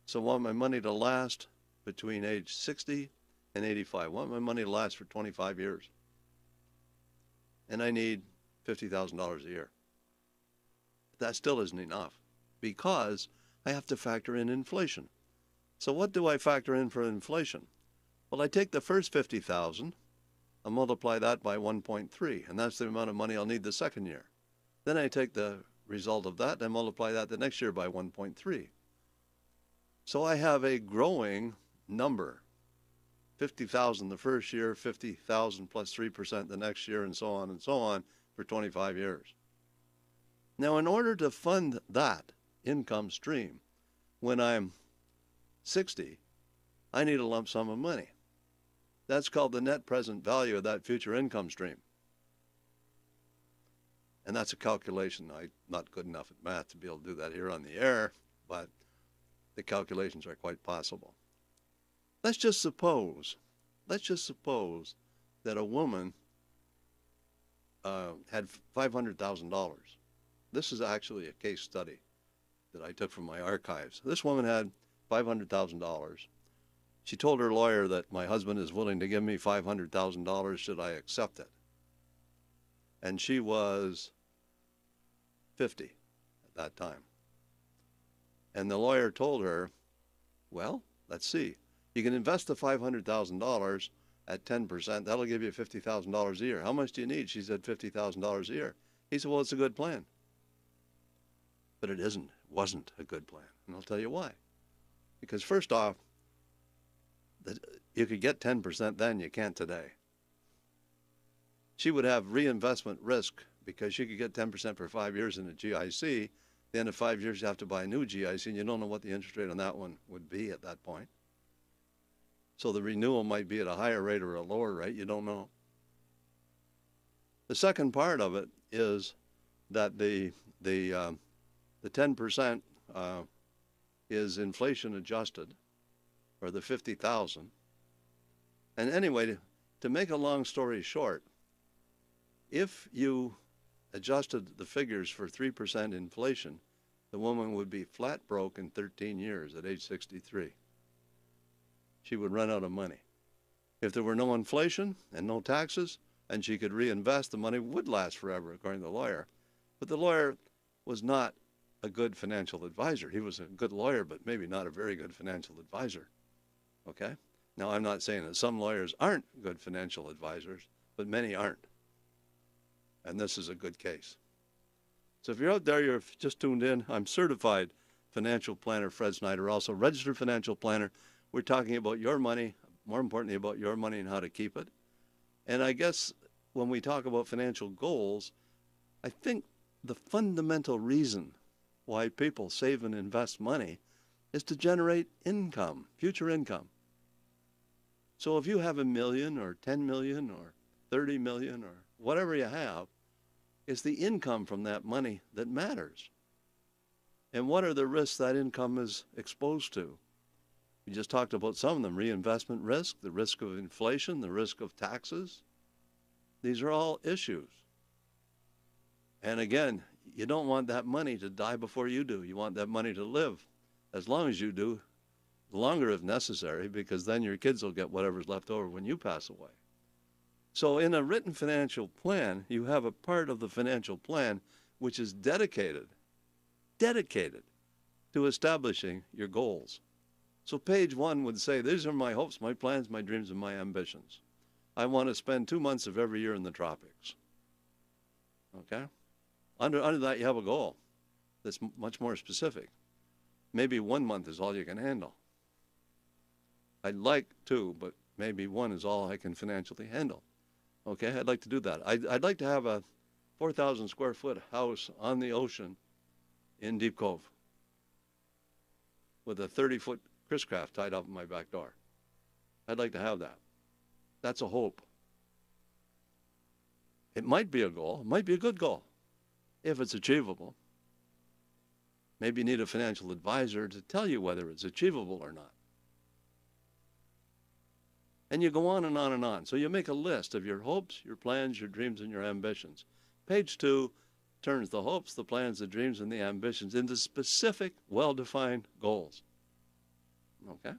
So I want my money to last between age 60 and 85. I want my money to last for 25 years. And I need $50,000 a year. But that still isn't enough because I have to factor in inflation. So what do I factor in for inflation? Well, I take the first $50,000 and multiply that by 1.3, and that's the amount of money I'll need the second year. Then I take the result of that and multiply that the next year by 1.3. So I have a growing number. 50,000 the first year, 50,000 plus 3% the next year, and so on for 25 years. Now, in order to fund that income stream, when I'm 60, I need a lump sum of money. That's called the net present value of that future income stream. And that's a calculation. I'm not good enough at math to be able to do that here on the air, but the calculations are quite possible. Let's just suppose that a woman had $500,000. This is actually a case study that I took from my archives. This woman had $500,000. She told her lawyer that my husband is willing to give me $500,000 should I accept it. And she was 50 at that time. And the lawyer told her, well, let's see. You can invest the $500,000 at 10%. That'll give you $50,000 a year. How much do you need? She said $50,000 a year. He said, well, it's a good plan. But it wasn't a good plan. And I'll tell you why. Because first off, you could get 10% then, you can't today. She would have reinvestment risk because she could get 10% for 5 years in a GIC. The end of 5 years, you have to buy a new GIC, and you don't know what the interest rate on that one would be at that point. So the renewal might be at a higher rate or a lower rate. You don't know. The second part of it is that the 10% is inflation adjusted, or the 50,000. And anyway, to make a long story short, if you adjusted the figures for 3% inflation, the woman would be flat broke in 13 years at age 63. She would run out of money. If there were no inflation and no taxes, and she could reinvest, the money would last forever, according to the lawyer. But the lawyer was not a good financial advisor. He was a good lawyer, but maybe not a very good financial advisor. Okay? Now, I'm not saying that some lawyers aren't good financial advisors, but many aren't. And this is a good case. So if you're out there, you're just tuned in, I'm certified financial planner Fred Snyder, also registered financial planner. We're talking about your money, more importantly about your money and how to keep it. And I guess when we talk about financial goals, I think the fundamental reason why people save and invest money is to generate income, future income. So if you have $1 million or 10 million or 30 million or whatever you have, it's the income from that money that matters. And what are the risks that income is exposed to? We just talked about some of them: reinvestment risk, the risk of inflation, the risk of taxes. These are all issues. And again, you don't want that money to die before you do. You want that money to live as long as you do, longer if necessary, because then your kids will get whatever's left over when you pass away. So in a written financial plan, you have a part of the financial plan which is dedicated to establishing your goals. So page 1 would say, these are my hopes, my plans, my dreams, and my ambitions. I want to spend 2 months of every year in the tropics. Okay? Under that, you have a goal that's much more specific. Maybe 1 month is all you can handle. I'd like 2, but maybe 1 is all I can financially handle. Okay, I'd like to do that. I'd like to have a 4,000 square foot house on the ocean in Deep Cove with a 30-foot Chris-Craft tied up in my back door. I'd like to have that. That's a hope. It might be a goal. It might be a good goal if it's achievable. Maybe you need a financial advisor to tell you whether it's achievable or not. And you go on and on and on. So you make a list of your hopes, your plans, your dreams, and your ambitions. Page 2 turns the hopes, the plans, the dreams, and the ambitions into specific, well-defined goals. Okay?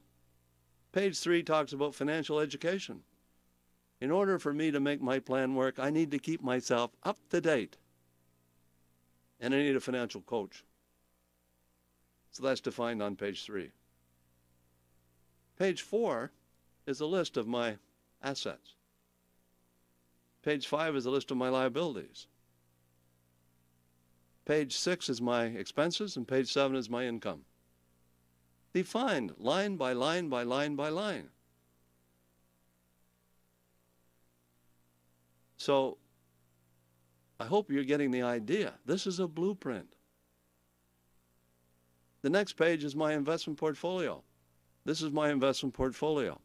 Page 3 talks about financial education. In order for me to make my plan work, I need to keep myself up to date. And I need a financial coach. So that's defined on page 3. Page 4 is a list of my assets. Page 5 is a list of my liabilities. Page 6 is my expenses, and page 7 is my income. Defined line by line by line by line. So I hope you're getting the idea. This is a blueprint. The next page is my investment portfolio. This is my investment portfolio.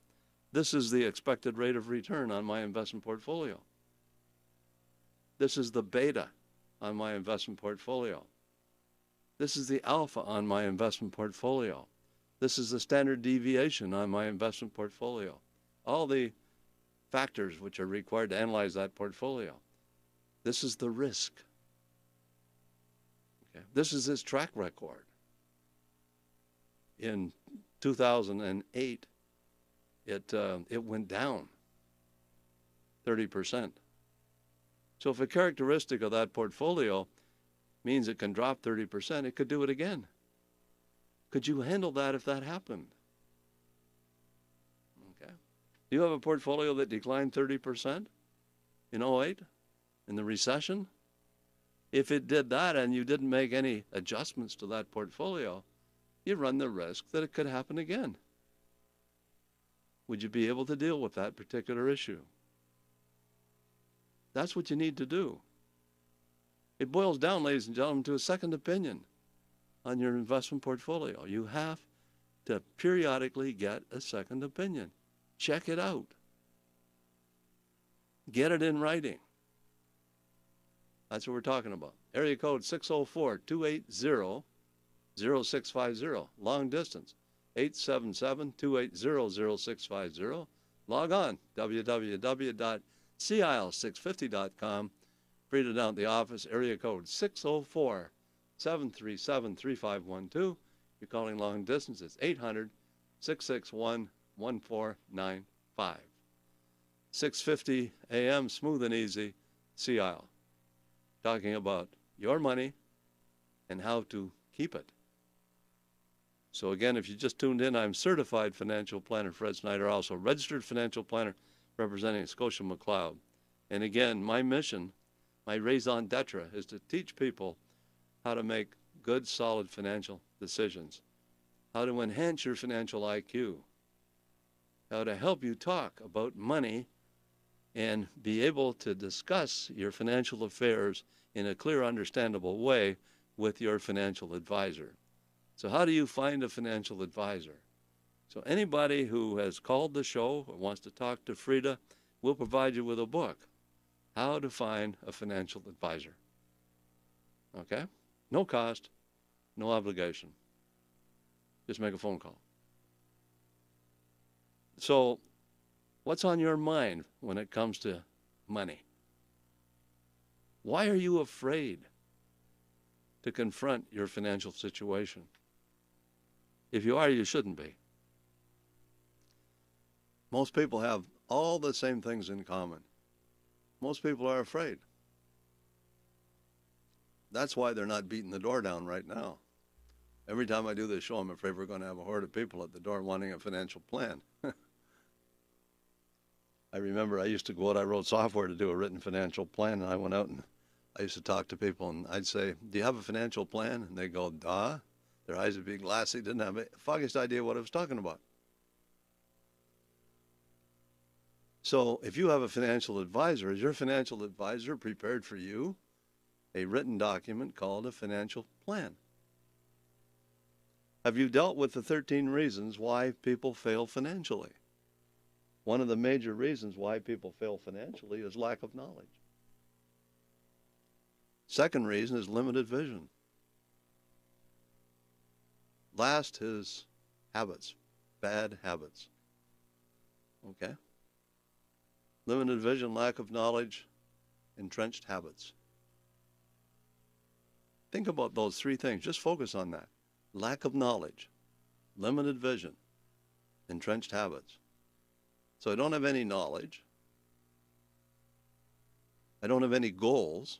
This is the expected rate of return on my investment portfolio. This is the beta on my investment portfolio. This is the alpha on my investment portfolio. This is the standard deviation on my investment portfolio. All the factors which are required to analyze that portfolio. This is the risk. Okay. This is its track record. In 2008, it went down 30%. So if a characteristic of that portfolio means it can drop 30%, it could do it again. Could you handle that if that happened? Okay. Do you have a portfolio that declined 30% in 08, in the recession? If it did that and you didn't make any adjustments to that portfolio, you run the risk that it could happen again. Would you be able to deal with that particular issue? That's what you need to do. It boils down, ladies and gentlemen, to a second opinion on your investment portfolio. You have to periodically get a second opinion. Check it out. Get it in writing. That's what we're talking about. Area code 604-280-0650. Long distance, 877-280-0650. Log on, www.CIL650.com. Free to down at the office, area code 604-737-3512. You're calling long distance, it's 800-661-1495. 6:50 a.m., smooth and easy, CIL. Talking about your money and how to keep it. So again, if you just tuned in, I'm certified financial planner Fred Snyder, also registered financial planner representing Scotia McLeod. And again, my mission, my raison d'etre, is to teach people how to make good, solid financial decisions, how to enhance your financial IQ, how to help you talk about money and be able to discuss your financial affairs in a clear, understandable way with your financial advisor. So how do you find a financial advisor? So anybody who has called the show or wants to talk to Frida, we'll provide you with a book, How to Find a Financial Advisor. Okay? No cost, no obligation. Just make a phone call. So what's on your mind when it comes to money? Why are you afraid to confront your financial situation? If you are, you shouldn't be. Most people have all the same things in common. Most people are afraid. That's why they're not beating the door down right now. Every time I do this show, I'm afraid we're going to have a horde of people at the door wanting a financial plan. I remember I used to go out, I wrote software to do a written financial plan, and I went out and I used to talk to people, and I'd say, do you have a financial plan? And they go, duh. Their eyes would be glassy, didn't have the foggiest idea what I was talking about. So if you have a financial advisor, is your financial advisor prepared for you a written document called a financial plan? Have you dealt with the 13 reasons why people fail financially? One of the major reasons why people fail financially is lack of knowledge. Second reason is limited vision. Last is habits, bad habits. Okay? Limited vision, lack of knowledge, entrenched habits. Think about those three things. Just focus on that. Lack of knowledge, limited vision, entrenched habits. So I don't have any knowledge. I don't have any goals.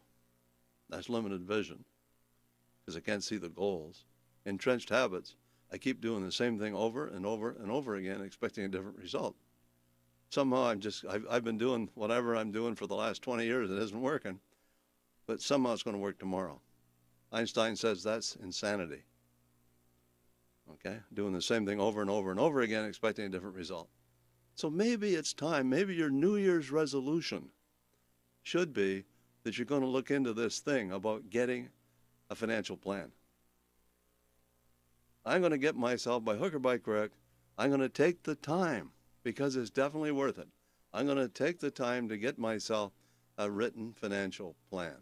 That's limited vision, because I can't see the goals. Entrenched habits. I keep doing the same thing over and over and over again, expecting a different result. Somehow I've been doing whatever I'm doing for the last 20 years. It isn't working, but somehow it's going to work tomorrow. Einstein says that's insanity. Okay? Doing the same thing over and over and over again, expecting a different result. So maybe it's time, maybe your New Year's resolution should be that you're going to look into this thing about getting a financial plan. I'm going to get myself, by hook or by crook, I'm going to take the time, because it's definitely worth it. I'm going to take the time to get myself a written financial plan.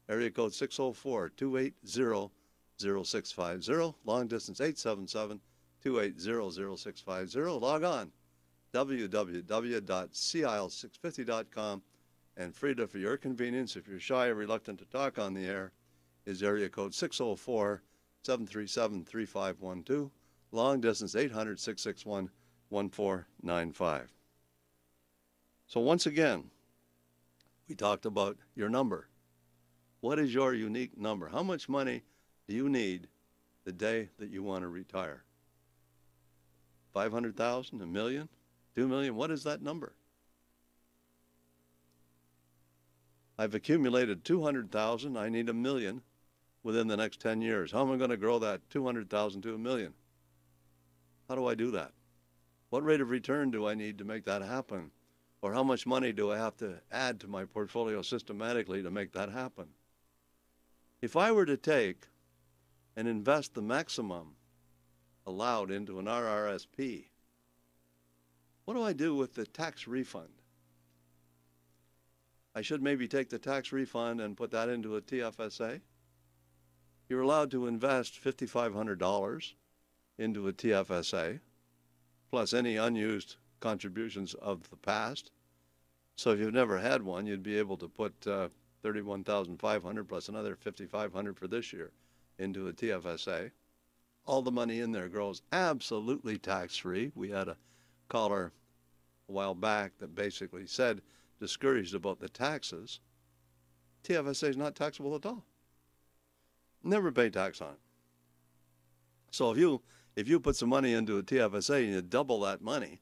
Area code 604-280-0650, long distance 877-280-0650. Log on, www.CIL650.com. And Frida, for your convenience, if you're shy or reluctant to talk on the air, is area code 604-737-3512, long distance 800-661-1495. So once again, we talked about your number. What is your unique number? How much money do you need the day that you want to retire? 500,000, a million, 2 million? What is that number? I've accumulated 200,000. I need $1 million within the next 10 years. How am I going to grow that 200,000 to $1 million? How do I do that? What rate of return do I need to make that happen? Or how much money do I have to add to my portfolio systematically to make that happen? If I were to take and invest the maximum allowed into an RRSP, what do I do with the tax refund? I should maybe take the tax refund and put that into a TFSA. You're allowed to invest $5,500 into a TFSA, plus any unused contributions of the past. So if you've never had one, you'd be able to put $31,500 plus another $5,500 for this year into a TFSA. All the money in there grows absolutely tax-free. We had a caller a while back that basically said, discouraged about the taxes. TFSA is not taxable at all. Never pay tax on it. So if you put some money into a TFSA and you double that money,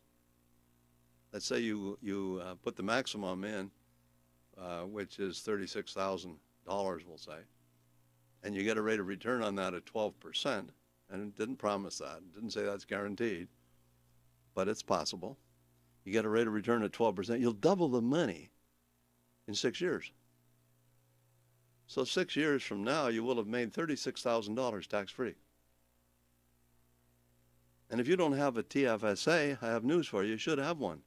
let's say you put the maximum in, which is $36,000, we'll say, and you get a rate of return on that at 12%, and it didn't promise that, it didn't say that's guaranteed, but it's possible. You get a rate of return at 12%, you'll double the money in 6 years. So 6 years from now, you will have made $36,000 tax-free. And if you don't have a TFSA, I have news for you, you should have one.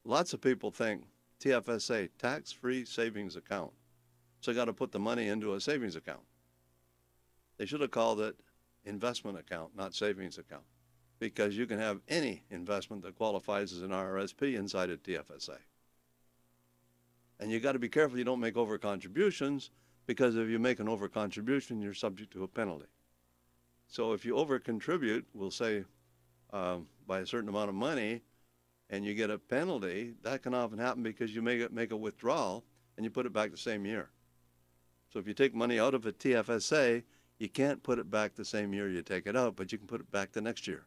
Lots of people think TFSA, tax-free savings account. So you got to put the money into a savings account. They should have called it investment account, not savings account, because you can have any investment that qualifies as an RRSP inside a TFSA. And you got to be careful you don't make over contributions, because if you make an over contribution, you're subject to a penalty. So if you over contribute, we'll say by a certain amount of money, and you get a penalty, that can often happen because you make a withdrawal and you put it back the same year. So if you take money out of a TFSA, you can't put it back the same year you take it out, but you can put it back the next year.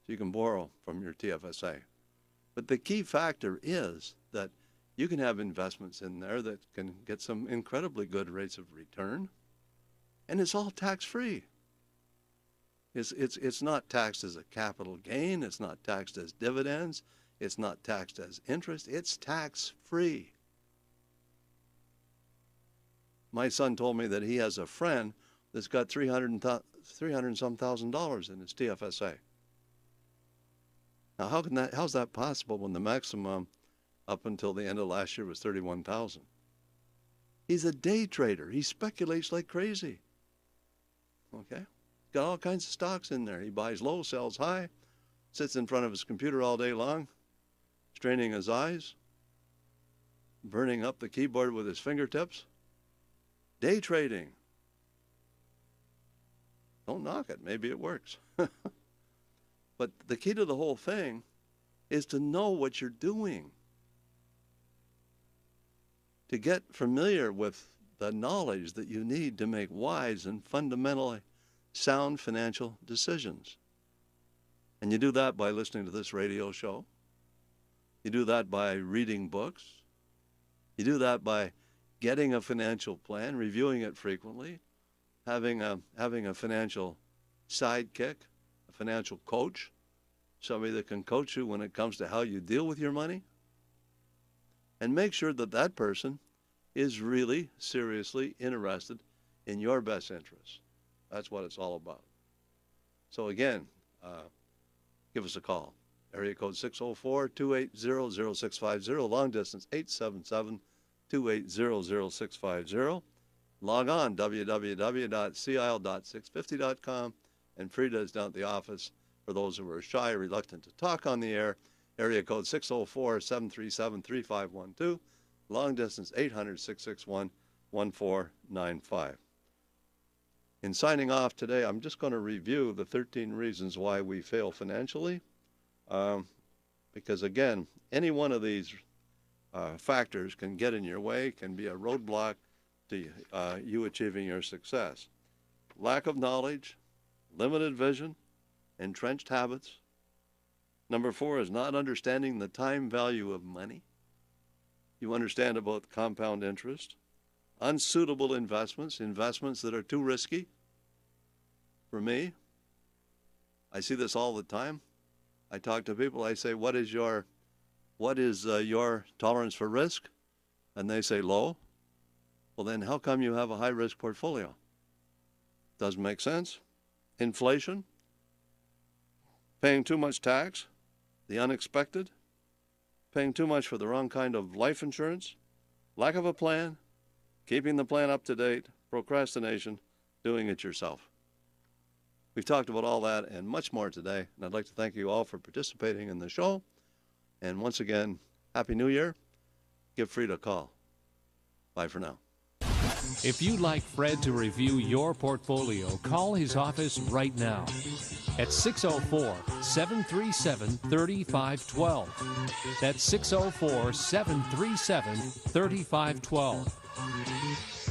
So you can borrow from your TFSA. But the key factor is that you can have investments in there that can get some incredibly good rates of return, and it's all tax-free. It's not taxed as a capital gain. It's not taxed as dividends. It's not taxed as interest. It's tax-free. My son told me that he has a friend that's got $300,000 in his TFSA. Now, how's that possible when the maximum up until the end of last year was $31,000? He's a day trader. He speculates like crazy. Okay? Got all kinds of stocks in there. He buys low, sells high, sits in front of his computer all day long, straining his eyes, burning up the keyboard with his fingertips. Day trading. Don't knock it. Maybe it works. But the key to the whole thing is to know what you're doing, to get familiar with the knowledge that you need to make wise and fundamentally sound financial decisions. And you do that by listening to this radio show. You do that by reading books. You do that by getting a financial plan, reviewing it frequently, having a financial sidekick, a financial coach, somebody that can coach you when it comes to how you deal with your money, and make sure that that person is really seriously interested in your best interests. That's what it's all about. So again, give us a call. Area code 604-280-0650, long distance 877-280-0650. Log on, www.CIL.650.com, and Frida is down at the office for those who are shy or reluctant to talk on the air. Area code 604-737-3512, long distance 800-661-1495. In signing off today, I'm just going to review the 13 reasons why we fail financially, because again, any one of these factors can get in your way, can be a roadblock to you achieving your success. Lack of knowledge, limited vision, entrenched habits. Number 4 is not understanding the time value of money. You understand about compound interest. Unsuitable investments, investments that are too risky. For me, I see this all the time. I talk to people, I say, what is your tolerance for risk? And they say low. Well, then how come you have a high-risk portfolio? Doesn't make sense. Inflation, paying too much tax, the unexpected, paying too much for the wrong kind of life insurance, lack of a plan, keeping the plan up to date, procrastination, doing it yourself. We've talked about all that and much more today, and I'd like to thank you all for participating in the show. And once again, Happy New Year. Give Frida a call. Bye for now. If you'd like Fred to review your portfolio, call his office right now at 604-737-3512. That's 604-737-3512.